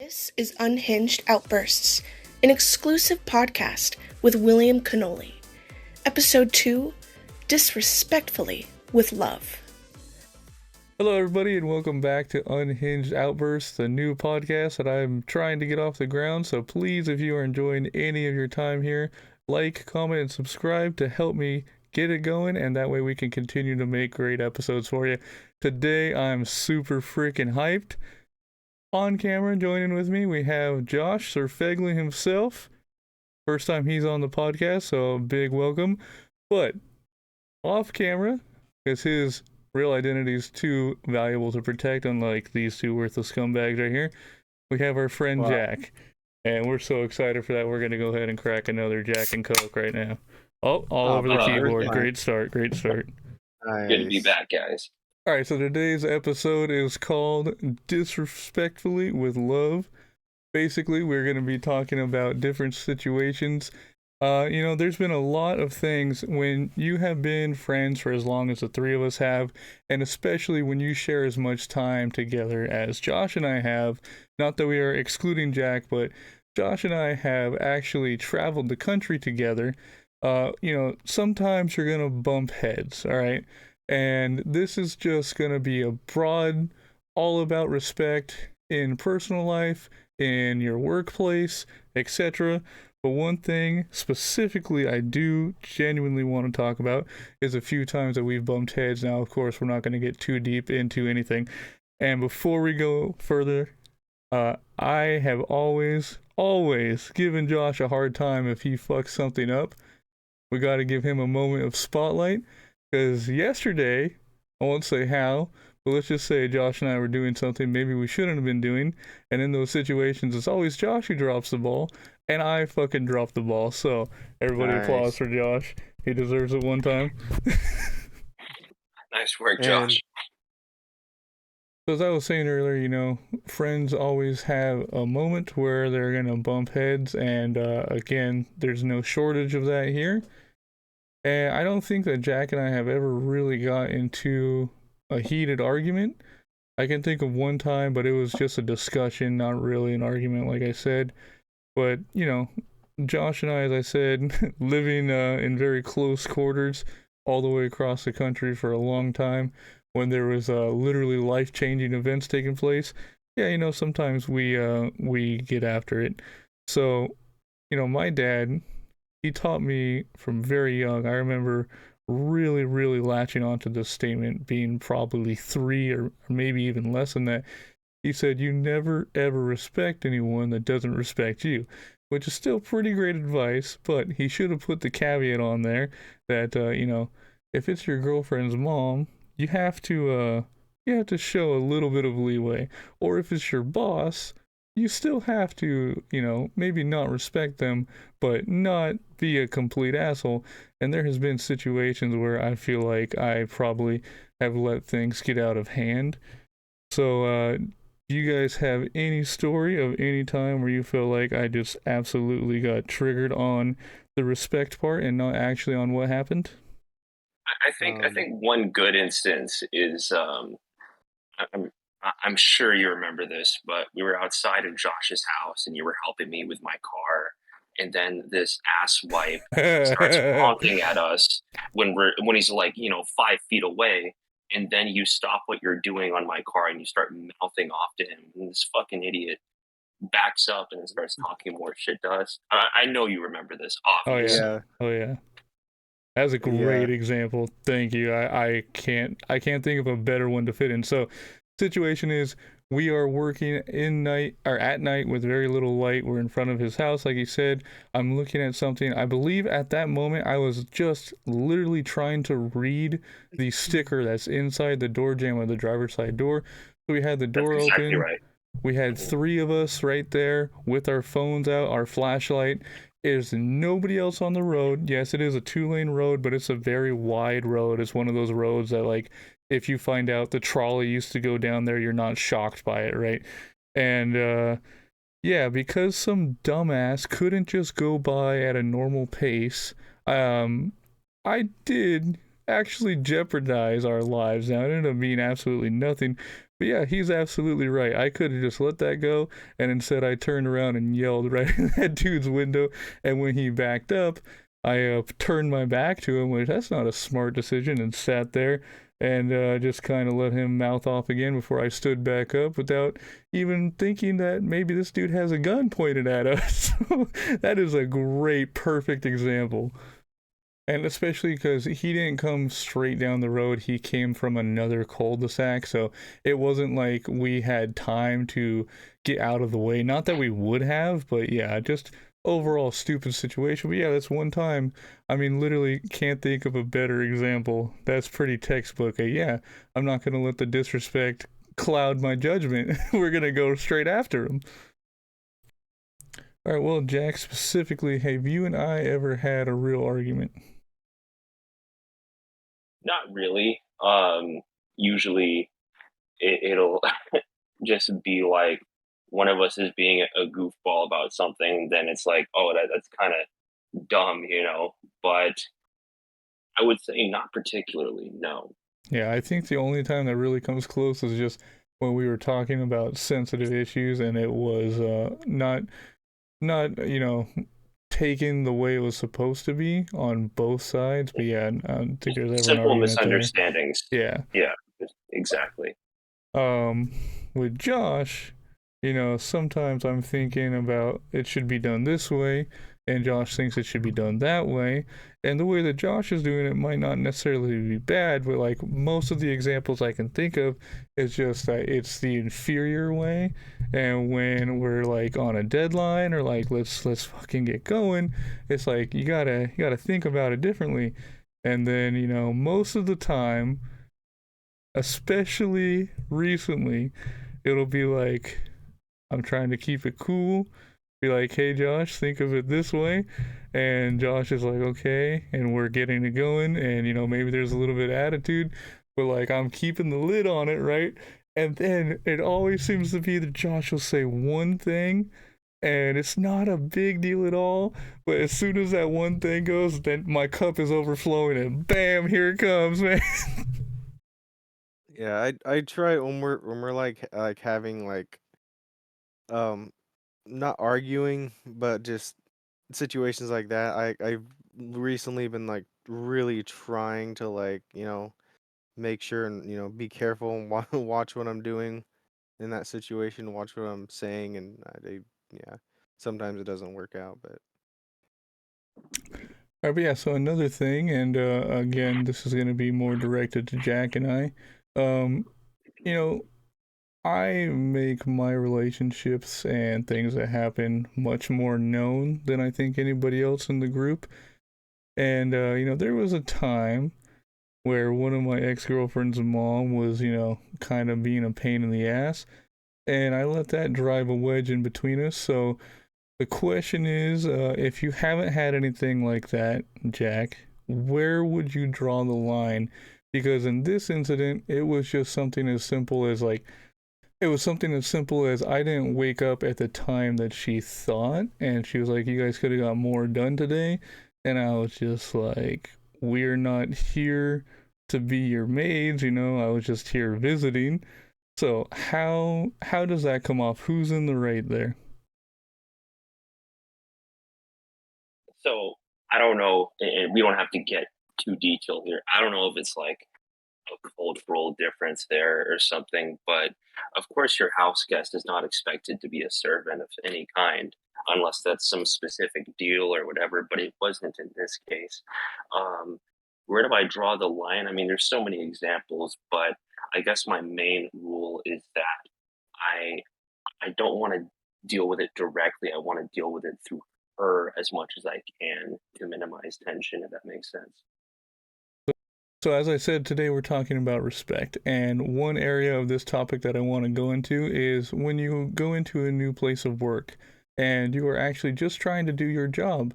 This is Unhinged Outbursts, an exclusive podcast with William Cannoli. Episode 2, Disrespectfully with Love. Hello everybody and welcome back to Unhinged Outbursts, the new podcast that I'm trying to get off the ground. So please, if you are enjoying any of your time here, like, comment, and subscribe to help me get it going, and that way we can continue to make great episodes for you. Today I'm super freaking hyped. On camera joining with me we have Josh Sir Fegley himself. First time he's on the podcast, so a big welcome. But off camera, because his real identity is too valuable to protect, unlike these two worthless scumbags right here, we have our friend Jack. And we're so excited for that. We're going to go ahead and crack another Jack and Coke right now. Oh, all over the keyboard. Great start. Nice. Good to be back, guys. Alright, so today's episode is called Disrespectfully with Love. Basically, we're going to be talking about different situations. There's been a lot of things when you have been friends for as long as the three of us have, and especially when you share as much time together as Josh and I have. Not that we are excluding Jack, but Josh and I have actually traveled the country together. Sometimes you're going to bump heads, alright? And this is just going to be a broad, all about respect in personal life, in your workplace, etc. But one thing specifically I do genuinely want to talk about is a few times that we've bumped heads. Now, of course, we're not going to get too deep into anything. And before we go further, I have always given Josh a hard time if he fucks something up. We got to give him a moment of spotlight. Because yesterday, I won't say how, but let's just say Josh and I were doing something maybe we shouldn't have been doing. And in those situations, it's always Josh who drops the ball. And I fucking dropped the ball. So everybody applause for Josh. He deserves it one time. Nice work, Josh. So as I was saying earlier, friends always have a moment where they're going to bump heads. And again, there's no shortage of that here. And I don't think that Jack and I have ever really got into a heated argument. I can think of one time, but it was just a discussion, not really an argument, like I said. But, Josh and I, as I said, living in very close quarters all the way across the country for a long time when there was literally life-changing events taking place. Yeah, sometimes we get after it. So, my dad, he taught me from very young. I remember really, really latching onto this statement, being probably 3 or maybe even less than that. He said, you never, ever respect anyone that doesn't respect you, which is still pretty great advice, but he should have put the caveat on there that, if it's your girlfriend's mom, you have to show a little bit of leeway. Or if it's your boss, you still have to, maybe not respect them, but not be a complete asshole. And there has been situations where I feel like I probably have let things get out of hand. So, do you guys have any story of any time where you feel like I just absolutely got triggered on the respect part and not actually on what happened? I think one good instance is I'm sure you remember this, but we were outside of Josh's house and you were helping me with my car. And then this asswipe starts honking at us when he's like, 5 feet away. And then you stop what you're doing on my car and you start mouthing off to him. And this fucking idiot backs up and starts talking more shit to us. I know you remember this, obviously. Oh yeah. That's a great example. Thank you. I can't think of a better one to fit in. So, situation is we are working at night with very little light. We're in front of his house, like he said. I'm looking at something. I believe at that moment I was just literally trying to read the sticker that's inside the door jamb of the driver's side door. So we had the door That's exactly open. Right. We had 3 of us right there with our phones out, our flashlight. There's nobody else on the road. Yes, it is a 2-lane road, but it's a very wide road. It's one of those roads that, like, if you find out the trolley used to go down there, you're not shocked by it, right? And, because some dumbass couldn't just go by at a normal pace, I did actually jeopardize our lives. Now, it ended up being absolutely nothing, But yeah, he's absolutely right. I could have just let that go, and instead I turned around and yelled right in that dude's window. And when he backed up, I turned my back to him, which that's not a smart decision, and sat there and just kind of let him mouth off again before I stood back up without even thinking that maybe this dude has a gun pointed at us. That is a great, perfect example. And especially because he didn't come straight down the road, he came from another cul-de-sac, so it wasn't like we had time to get out of the way. Not that we would have, but yeah, just overall stupid situation. But yeah, that's one time. I mean, literally can't think of a better example. That's pretty textbook. Yeah, I'm not gonna let the disrespect cloud my judgment. We're gonna go straight after him. All right, well, Jack, specifically, have you and I ever had a real argument? Not really. Usually it'll just be like one of us is being a goofball about something, then it's like, oh, that's kind of dumb, you know. But I would say not particularly, no. Yeah, I think the only time that really comes close is just when we were talking about sensitive issues, and it was not taken the way it was supposed to be on both sides. But yeah, I don't think there's ever an Simple argument there. misunderstandings. Yeah. Yeah, exactly. Um, with Josh, sometimes I'm thinking about it should be done this way, and Josh thinks it should be done that way. And the way that Josh is doing it might not necessarily be bad, but like most of the examples I can think of is just that it's the inferior way. And when we're like on a deadline or like let's fucking get going, it's like you gotta think about it differently. And then, most of the time, especially recently, it'll be like I'm trying to keep it cool. Be like, hey Josh, think of it this way. And Josh is like, okay, and we're getting it going, and maybe there's a little bit of attitude, but like I'm keeping the lid on it, right? And then it always seems to be that Josh will say one thing and it's not a big deal at all. But as soon as that one thing goes, then my cup is overflowing and bam, here it comes, man. Yeah, I try when we're like having like um not arguing, but just situations like that. I've recently been like really trying to like, make sure and be careful and watch what I'm doing in that situation, watch what I'm saying, and yeah, sometimes it doesn't work out, but But yeah, so another thing, and again, this is going to be more directed to Jack and I. Um, you know, I make my relationships and things that happen much more known than I think anybody else in the group. And, there was a time where one of my ex girlfriend's mom was, kind of being a pain in the ass. And I let that drive a wedge in between us. So the question is, if you haven't had anything like that, Jack, where would you draw the line? Because in this incident, it was just something as simple as like, it was something as simple as I didn't wake up at the time that she thought, and she was like, "You guys could have got more done today," and I was just like, "We're not here to be your maids, I was just here visiting." So how does that come off? Who's in the right there? So I don't know, and we don't have to get too detailed here. I don't know if it's like a cultural difference there or something, but of course, your house guest is not expected to be a servant of any kind unless that's some specific deal or whatever, but it wasn't in this case. Um, where do I draw the line? I mean, there's so many examples, but I guess my main rule is that I I don't want to deal with it directly. I want to deal with it through her as much as I can to minimize tension, if that makes sense. So, as I said, today we're talking about respect. And one area of this topic that I want to go into is when you go into a new place of work and you are actually just trying to do your job,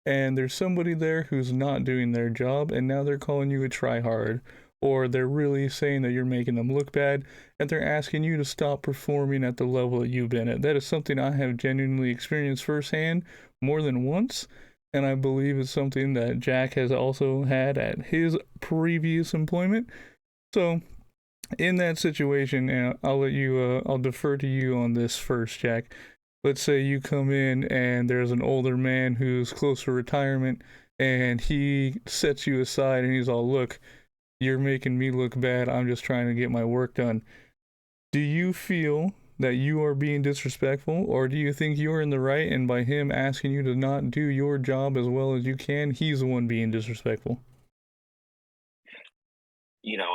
and there's somebody there who's not doing their job, and now they're calling you a tryhard, or they're really saying that you're making them look bad, and they're asking you to stop performing at the level that you've been at. That is something I have genuinely experienced firsthand more than once, and I believe it's something that Jack has also had at his previous employment. So In that situation, and I'll defer to you on this first, Jack. Let's say you come in and there's an older man who's close to retirement, and he sets you aside and he's all, "Look, you're making me look bad. I'm just trying to get my work done." Do you feel that you are being disrespectful, or do you think you're in the right, and by him asking you to not do your job as well as you can, he's the one being disrespectful?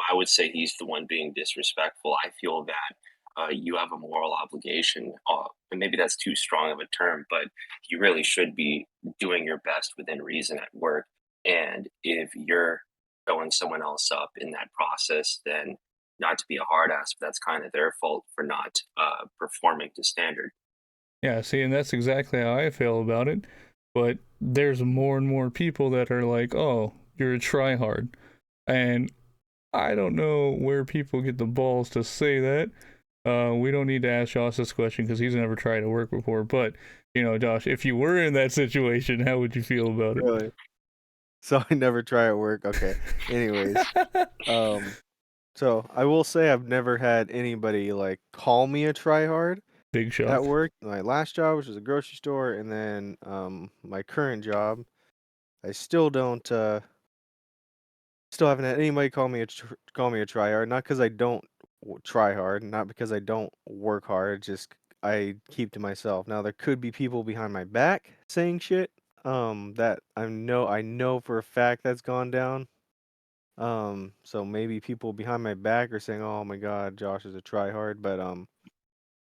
I would say he's the one being disrespectful. I feel that you have a moral obligation, and maybe that's too strong of a term, but you really should be doing your best within reason at work. And if you're showing someone else up in that process, then not to be a hard ass, but that's kind of their fault for not performing to standard. Yeah, see, and that's exactly how I feel about it. But there's more and more people that are like, "Oh, you're a tryhard," and I don't know where people get the balls to say that. We don't need to ask Josh this question because he's never tried to work before. But Josh, if you were in that situation, how would you feel about it? Really? So I never try at work. Okay. Anyways, um, so I will say I've never had anybody like call me a tryhard Big at shock. work. My last job, which was a grocery store, and then my current job, I still haven't had anybody call me a tryhard. Not because I don't try hard, not because I don't work hard. Just I keep to myself. Now there could be people behind my back saying shit. That I know for a fact that's gone down. So maybe people behind my back are saying, "Oh my God, Josh is a tryhard," but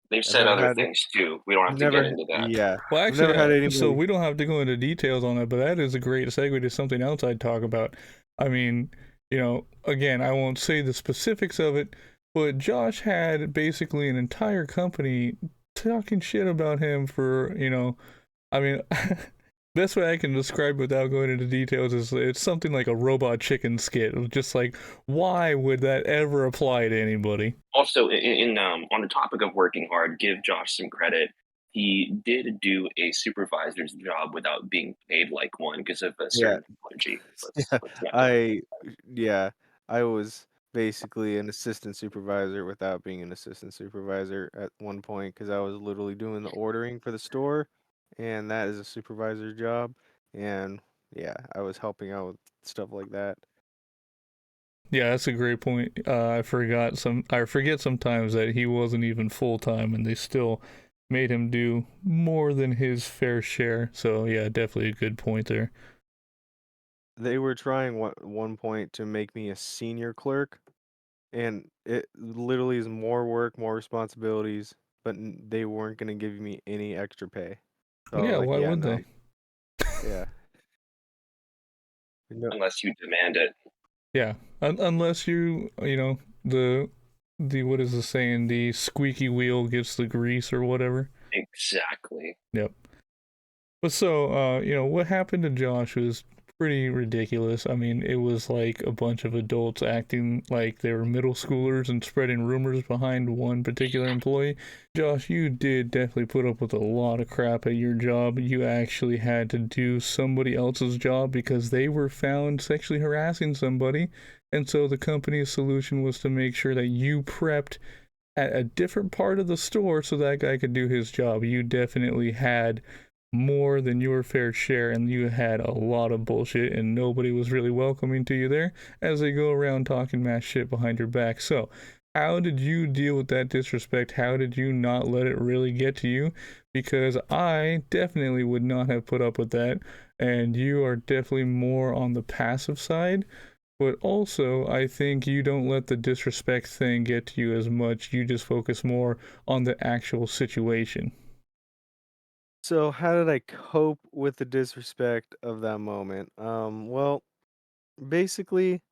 They've I've said never other had things too. We don't I've have to get never into that. yeah, Well, I've actually, never had so anybody. we don't have to go into details on that, but that is a great segue to something else I'd talk about. I mean, again, I won't say the specifics of it, but Josh had basically an entire company talking shit about him for, I mean, best way I can describe without going into details is it's something like a robot chicken skit. It was just like, why would that ever apply to anybody? Also, on the topic of working hard, give Josh some credit. He did do a supervisor's job without being paid like one because of a Yeah, certain allergy. yeah, Let's not deny. I yeah, I was basically an assistant supervisor without being an assistant supervisor at one point because I was literally doing the ordering for the store, and that is a supervisor job. And yeah, I was helping out with stuff like that. Yeah, that's a great point. I forget sometimes that he wasn't even full time, and they still made him do more than his fair share. So yeah, definitely a good point there. They were trying one point to make me a senior clerk, and it literally is more work, more responsibilities, but they weren't gonna give me any extra pay. So I was Yeah, like, why yeah, would no, they? yeah, no, Unless you demand it. Yeah, unless the what is the saying? The squeaky wheel gets the grease or whatever. Exactly. Yep. But so, what happened to Josh was pretty ridiculous. I mean, it was like a bunch of adults acting like they were middle schoolers and spreading rumors behind one particular employee. Josh, you did definitely put up with a lot of crap at your job. You actually had to do somebody else's job because they were found sexually harassing somebody. And so the company's solution was to make sure that you prepped at a different part of the store so that guy could do his job. You definitely had more than your fair share, and you had a lot of bullshit, and nobody was really welcoming to you there as they go around talking mass shit behind your back. So, how did you deal with that disrespect? How did you not let it really get to you? Because I definitely would not have put up with that, and you are definitely more on the passive side. But also, I think you don't let the disrespect thing get to you as much. You just focus more on the actual situation. So how did I cope with the disrespect of that moment? Well, basically,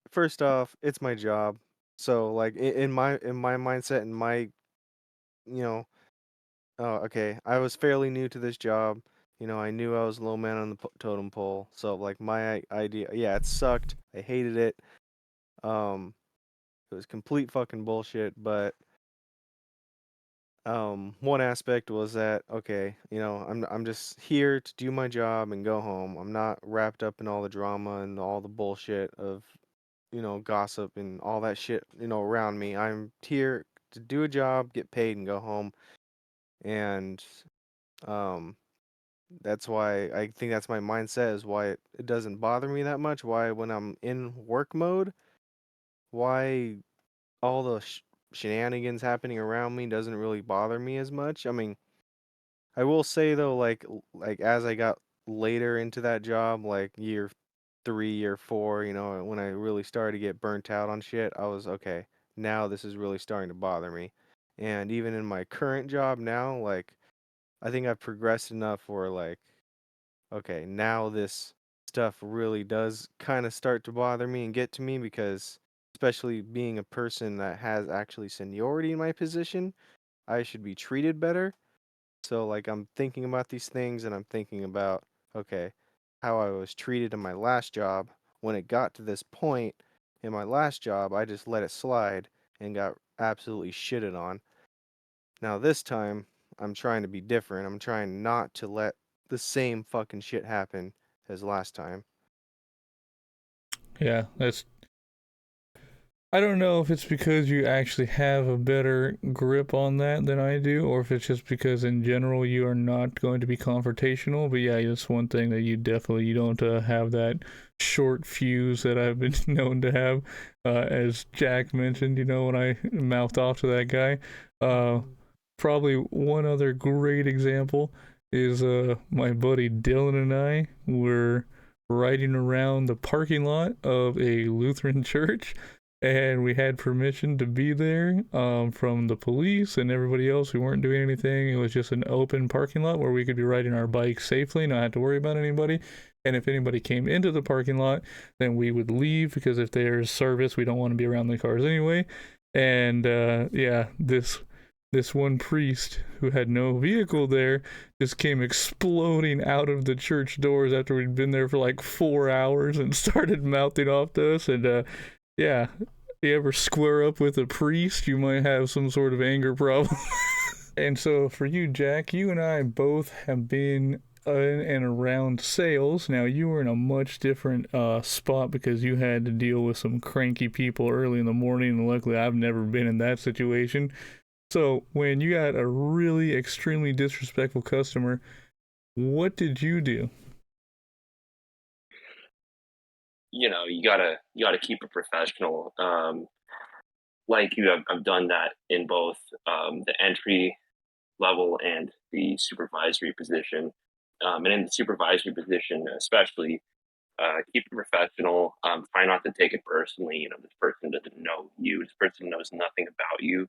first off, it's my job. So like in my mindset and my you know, oh, okay, I was fairly new to this job. I knew I was low man on the totem pole. So like my idea, yeah, it sucked. I hated it. Um, it was complete fucking bullshit, but one aspect was that okay, I'm just here to do my job and go home. I'm not wrapped up in all the drama and all the bullshit of gossip and all that shit, around me. I'm here to do a job, get paid, and go home. And um, that's why I think that's my mindset is why it doesn't bother me that much. Why when I'm in work mode, why all the shenanigans happening around me doesn't really bother me as much. I mean, I will say though, like as I got later into that job, like year 3, year 4, when I really started to get burnt out on shit, I was okay. Now this is really starting to bother me. And even in my current job now, like I think I've progressed enough where like, okay, now this stuff really does kind of start to bother me and get to me because especially being a person that has actually seniority in my position, I should be treated better. So like I'm thinking about these things and I'm thinking about okay, how I was treated in my last job. When it got to this point in my last job, I just let it slide and got absolutely shitted on. Now this time, I'm trying to be different. I'm trying not to let the same fucking shit happen as last time. Yeah, that's. I don't know if it's because you actually have a better grip on that than I do, or if it's just because in general you are not going to be confrontational. But yeah, it's one thing that you don't have that short fuse that I've been known to have. As Jack mentioned, when I mouthed off to that guy. Probably one other great example is my buddy Dillon and I were riding around the parking lot of a Lutheran church, and we had permission to be there from the police and everybody else. We weren't doing anything. It was just an open parking lot where we could be riding our bikes safely, not have to worry about anybody. And if anybody came into the parking lot, then we would leave because if there's service, we don't want to be around the cars anyway. And yeah, this one priest who had no vehicle there just came exploding out of the church doors after we'd been there for like 4 hours and started mouthing off to us. And yeah, you ever square up with a priest, you might have some sort of anger problem. And so for you, Jack, you and I both have been in and around sales. Now you were in a much different spot because you had to deal with some cranky people early in the morning, and luckily I've never been in that situation. So when you got a really extremely disrespectful customer, what did you do? You gotta keep it professional. Like you have, I've done that in both the entry level and the supervisory position. And in the supervisory position, especially, keep it professional. Try not to take it personally. This person doesn't know you. This person knows nothing about you,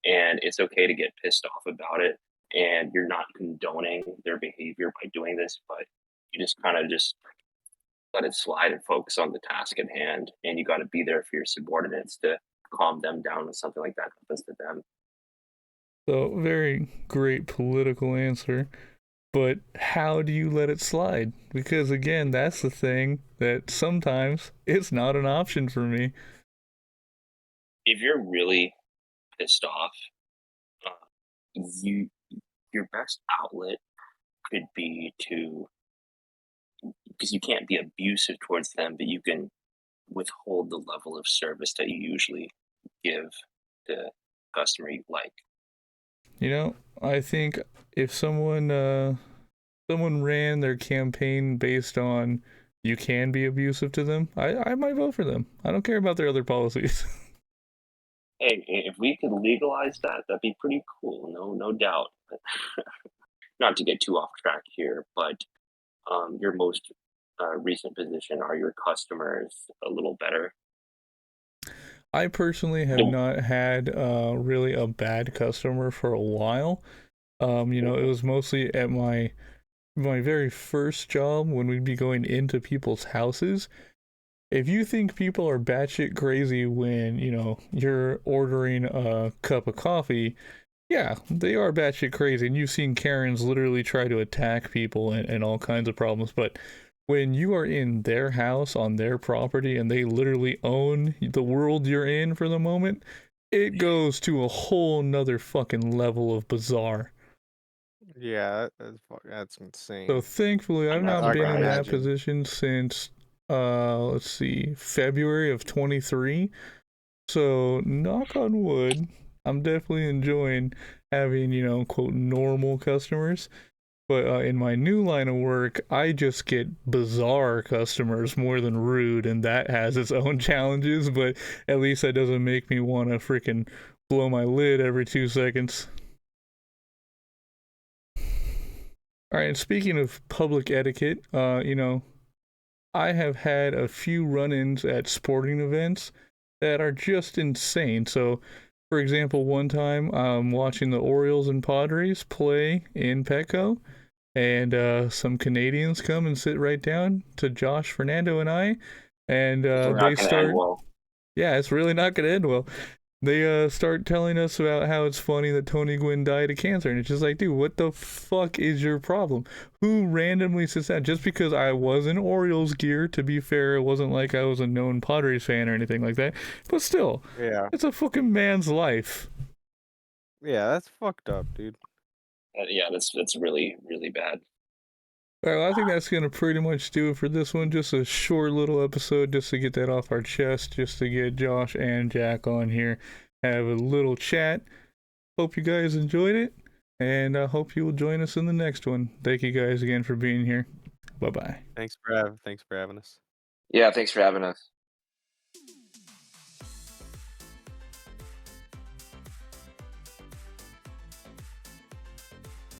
and it's okay to get pissed off about it. And you're not condoning their behavior by doing this, but you just kind of just let it slide and focus on the task at hand. And you got to be there for your subordinates to calm them down when something like that happens to them. So, very great political answer. But how do you let it slide? Because again, that's the thing that sometimes it's not an option for me. If you're really pissed off, uh, you your best outlet could be to, because you can't be abusive towards them, but you can withhold the level of service that you usually give the customer you like. I think if someone ran their campaign based on you can be abusive to them, I might vote for them. I don't care about their other policies. Hey, if we could legalize that, that'd be pretty cool. No doubt. Not to get too off track here, but your most recent position, are your customers a little better? I personally have not had really a bad customer for a while. It was mostly at my very first job when we'd be going into people's houses. If you think people are batshit crazy when, you're ordering a cup of coffee, yeah, they are batshit crazy. And you've seen Karens literally try to attack people and all kinds of problems. But when you are in their house on their property and they literally own the world you're in for the moment, it goes to a whole nother fucking level of bizarre. Yeah, that's So insane. thankfully, I've not I been can in that Right. imagine. position since let's see, February of 23. So, knock on wood, I'm definitely enjoying having, quote, normal customers. But in my new line of work, I just get bizarre customers more than rude, and that has its own challenges, but at least that doesn't make me want to freaking blow my lid every 2 seconds. All right, and speaking of public etiquette, I have had a few run ins at sporting events that are just insane. So, for example, one time I'm watching the Orioles and Padres play in Petco, and some Canadians come and sit right down to Josh, Fernando, and I, and It's not they going to end start. well. Yeah, it's really not going to end well. They start telling us about how it's funny that Tony Gwynn died of cancer, and it's just like, dude, what the fuck is your problem? Who randomly sits down? Just because I was in Orioles gear, to be fair, it wasn't like I was a known Padres fan or anything like that, but still, Yeah. it's a fucking man's life. Yeah, that's fucked up, dude. Yeah, that's really really bad. All right, well, I think that's going to pretty much do it for this one. Just a short little episode just to get that off our chest, just to get Josh and Jack on here, have a little chat. Hope you guys enjoyed it, and I hope you will join us in the next one. Thank you guys again for being here. Bye-bye. Thanks for having us. Yeah, thanks for having us.